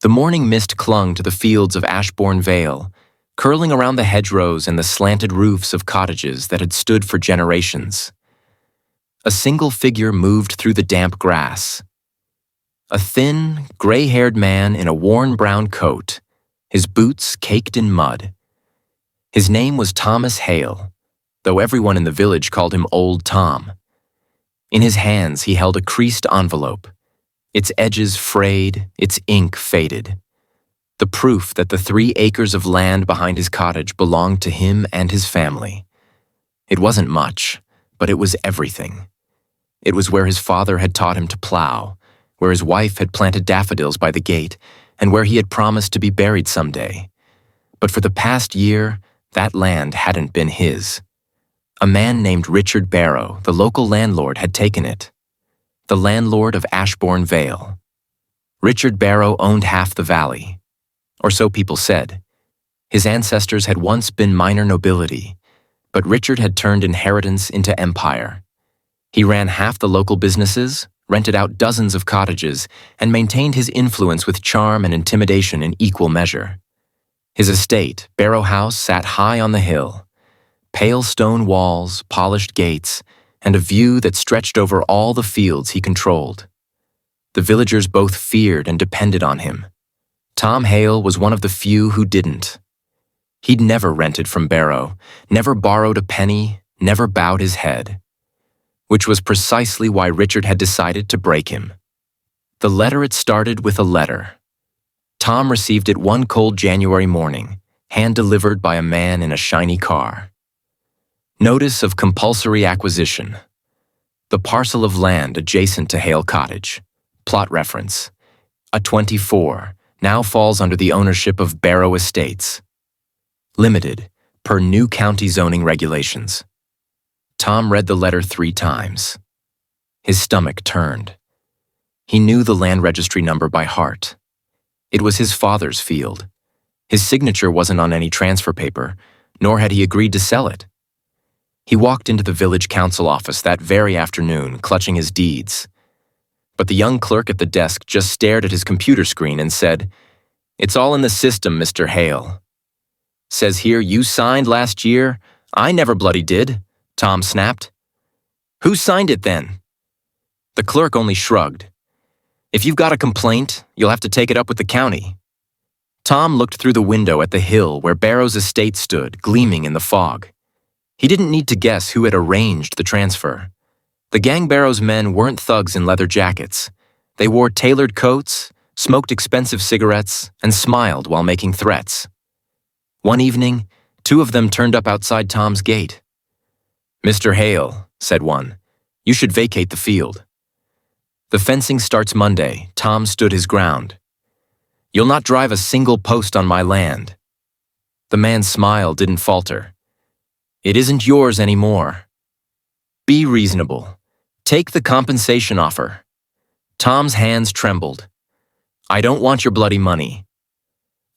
The morning mist clung to the fields of Ashbourne Vale, curling around the hedgerows and the slanted roofs of cottages that had stood for generations. A single figure moved through the damp grass. A thin, gray-haired man in a worn brown coat, his boots caked in mud. His name was Thomas Hale, though everyone in the village called him Old Tom. In his hands he held a creased envelope, its edges frayed, its ink faded. The proof that the 3 acres of land behind his cottage belonged to him and his family. It wasn't much, but it was everything. It was where his father had taught him to plow, where his wife had planted daffodils by the gate, and where he had promised to be buried someday. But for the past year, that land hadn't been his. A man named Richard Barrow, the local landlord, had taken it. The landlord of Ashbourne Vale. Richard Barrow owned half the valley, or so people said. His ancestors had once been minor nobility, but Richard had turned inheritance into empire. He ran half the local businesses, rented out dozens of cottages, and maintained his influence with charm and intimidation in equal measure. His estate, Barrow House, sat high on the hill. Pale stone walls, polished gates, and a view that stretched over all the fields he controlled. The villagers both feared and depended on him. Tom Hale was one of the few who didn't. He'd never rented from Barrow, never borrowed a penny, never bowed his head. Which was precisely why Richard had decided to break him. The letter had started with a letter. Tom received it one cold January morning, hand-delivered by a man in a shiny car. Notice of compulsory acquisition. The parcel of land adjacent to Hale Cottage. Plot reference. A 24 now falls under the ownership of Barrow Estates. Limited, per new county zoning regulations. Tom read the letter 3 times. His stomach turned. He knew the land registry number by heart. It was his father's field. His signature wasn't on any transfer paper, nor had he agreed to sell it. He walked into the village council office that very afternoon, clutching his deeds. But the young clerk at the desk just stared at his computer screen and said, "It's all in the system, Mr. Hale." "Says here you signed last year. I never bloody did," Tom snapped. "Who signed it then?" The clerk only shrugged. "If you've got a complaint, you'll have to take it up with the county." Tom looked through the window at the hill where Barrow's estate stood, gleaming in the fog. He didn't need to guess who had arranged the transfer. The gang Barrow's men weren't thugs in leather jackets. They wore tailored coats, smoked expensive cigarettes, and smiled while making threats. One evening, 2 of them turned up outside Tom's gate. "Mr. Hale," said one, "you should vacate the field." "The fencing starts Monday," Tom stood his ground. "You'll not drive a single post on my land." The man's smile didn't falter. "It isn't yours anymore." "Be reasonable. Take the compensation offer." Tom's hands trembled. "I don't want your bloody money.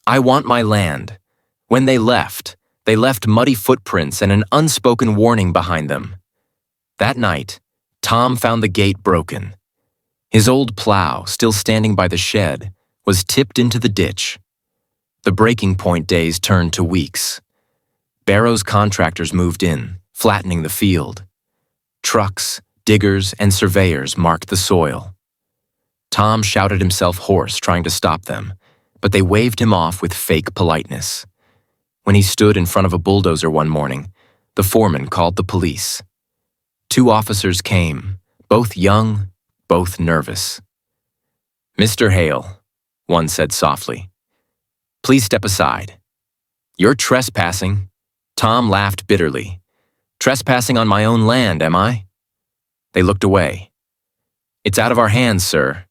I want my land." When they left muddy footprints and an unspoken warning behind them. That night, Tom found the gate broken. His old plow, still standing by the shed, was tipped into the ditch. The breaking point days turned to weeks. Barrow's contractors moved in, flattening the field. Trucks, diggers, and surveyors marked the soil. Tom shouted himself hoarse, trying to stop them, but they waved him off with fake politeness. When he stood in front of a bulldozer one morning, the foreman called the police. 2 officers came, both young, both nervous. "Mr. Hale," one said softly, "please step aside." "You're trespassing." Tom laughed bitterly. "Trespassing on my own land, am I?" They looked away. "It's out of our hands, sir."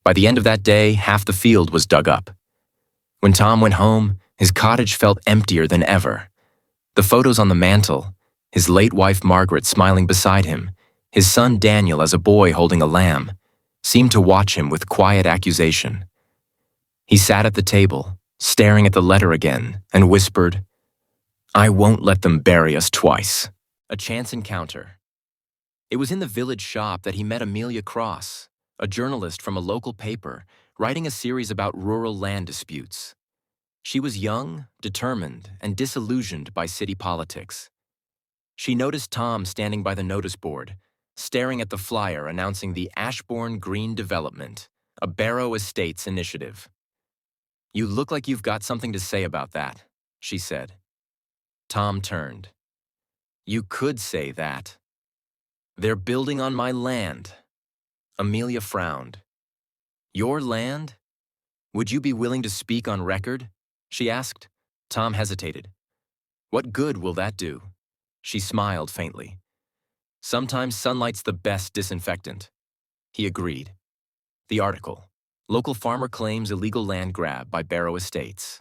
By the end of that day, half the field was dug up. When Tom went home, his cottage felt emptier than ever. The photos on the mantel, his late wife Margaret smiling beside him, his son Daniel as a boy holding a lamb, seemed to watch him with quiet accusation. He sat at the table, staring at the letter again, and whispered, "I won't let them bury us twice." A chance encounter. It was in the village shop that he met Amelia Cross, a journalist from a local paper, writing a series about rural land disputes. She was young, determined, and disillusioned by city politics. She noticed Tom standing by the notice board, staring at the flyer announcing the Ashbourne Green Development, a Barrow Estates initiative. "You look like you've got something to say about that," she said. Tom turned. "You could say that. They're building on my land." Amelia frowned. "Your land? Would you be willing to speak on record?" she asked. Tom hesitated. "What good will that do?" She smiled faintly. "Sometimes sunlight's the best disinfectant." He agreed. The article: Local farmer claims illegal land grab by Barrow Estates.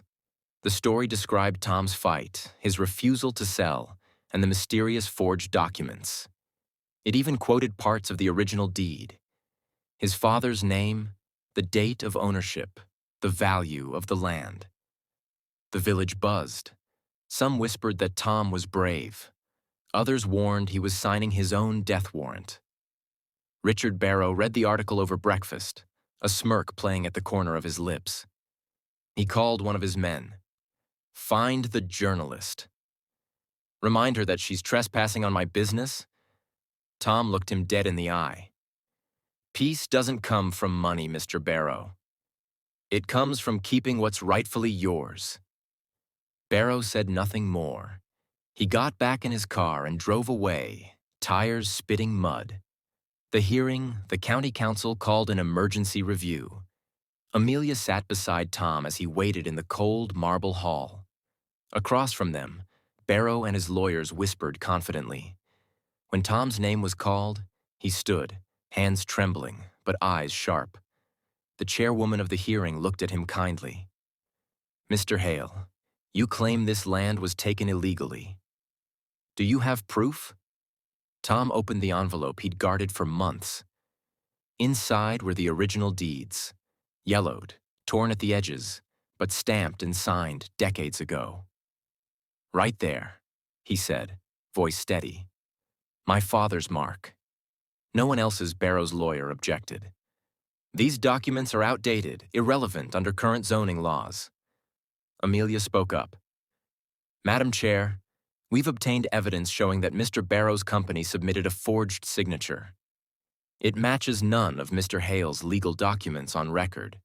The story described Tom's fight, his refusal to sell, and the mysterious forged documents. It even quoted parts of the original deed. His father's name, the date of ownership, the value of the land. The village buzzed. Some whispered that Tom was brave. Others warned he was signing his own death warrant. Richard Barrow read the article over breakfast, a smirk playing at the corner of his lips. He called one of his men. "Find the journalist. Remind her that she's trespassing on my business." Tom looked him dead in the eye. "Peace doesn't come from money, Mr. Barrow. It comes from keeping what's rightfully yours." Barrow said nothing more. He got back in his car and drove away, tires spitting mud. The hearing, the county council called an emergency review. Amelia sat beside Tom as he waited in the cold marble hall. Across from them, Barrow and his lawyers whispered confidently. When Tom's name was called, he stood, hands trembling, but eyes sharp. The chairwoman of the hearing looked at him kindly. "Mr. Hale, you claim this land was taken illegally. Do you have proof?" Tom opened the envelope he'd guarded for months. Inside were the original deeds, yellowed, torn at the edges, but stamped and signed decades ago. "Right there," he said, voice steady. "My father's mark." No one else's. Barrow's lawyer objected. "These documents are outdated, irrelevant under current zoning laws." Amelia spoke up. "Madam Chair, we've obtained evidence showing that Mr. Barrow's company submitted a forged signature. It matches none of Mr. Hale's legal documents on record."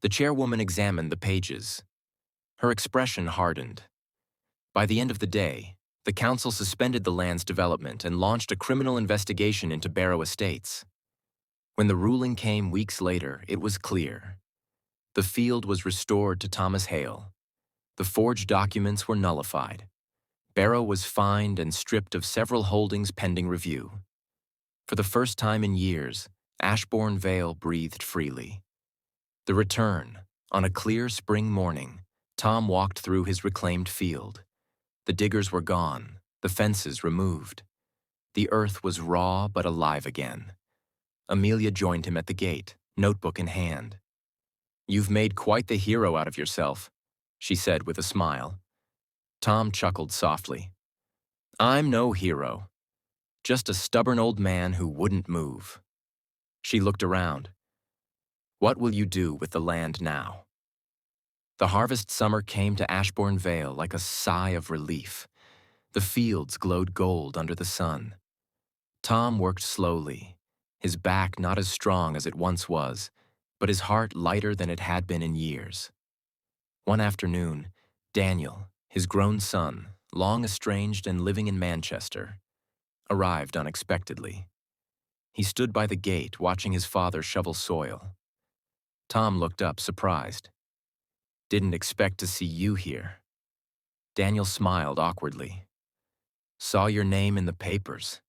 The chairwoman examined the pages. Her expression hardened. By the end of the day, the council suspended the land's development and launched a criminal investigation into Barrow Estates. When the ruling came weeks later, it was clear. The field was restored to Thomas Hale. The forged documents were nullified. Barrow was fined and stripped of several holdings pending review. For the first time in years, Ashbourne Vale breathed freely. The return, on a clear spring morning, Tom walked through his reclaimed field. The diggers were gone, the fences removed. The earth was raw but alive again. Amelia joined him at the gate, notebook in hand. "You've made quite the hero out of yourself," she said with a smile. Tom chuckled softly. "I'm no hero. Just a stubborn old man who wouldn't move." She looked around. "What will you do with the land now?" The harvest summer came to Ashbourne Vale like a sigh of relief. The fields glowed gold under the sun. Tom worked slowly, his back not as strong as it once was, but his heart lighter than it had been in years. One afternoon, Daniel, his grown son, long estranged and living in Manchester, arrived unexpectedly. He stood by the gate watching his father shovel soil. Tom looked up, surprised. "Didn't expect to see you here." Daniel smiled awkwardly. "Saw your name in the papers.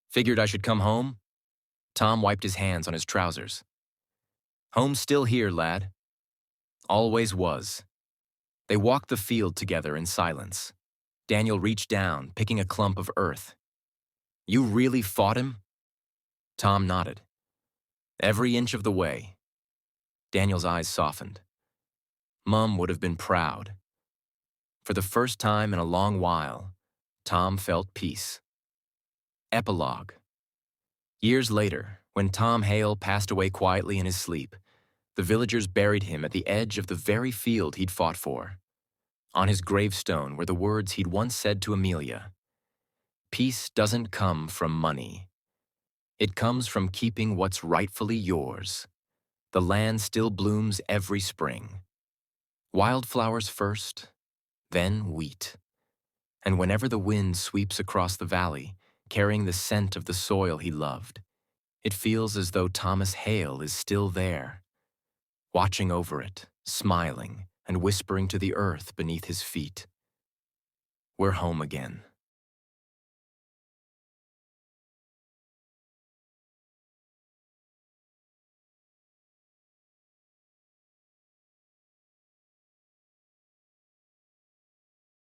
Figured I should come home?" Tom wiped his hands on his trousers. "Home's still here, lad. Always was." They walked the field together in silence. Daniel reached down, picking a clump of earth. "You really fought him?" Tom nodded. "Every inch of the way." Daniel's eyes softened. Mum would have been proud. For the first time in a long while, Tom felt peace. Epilogue. Years later, when Tom Hale passed away quietly in his sleep, The villagers buried him at the edge of the very field he'd fought for. On his gravestone were the words he'd once said to Amelia. Peace doesn't come from money. It comes from keeping what's rightfully yours. The land still blooms every spring. Wildflowers first, then wheat. And whenever the wind sweeps across the valley, carrying the scent of the soil he loved, it feels as though Thomas Hale is still there, watching over it, smiling, and whispering to the earth beneath his feet. We're home again.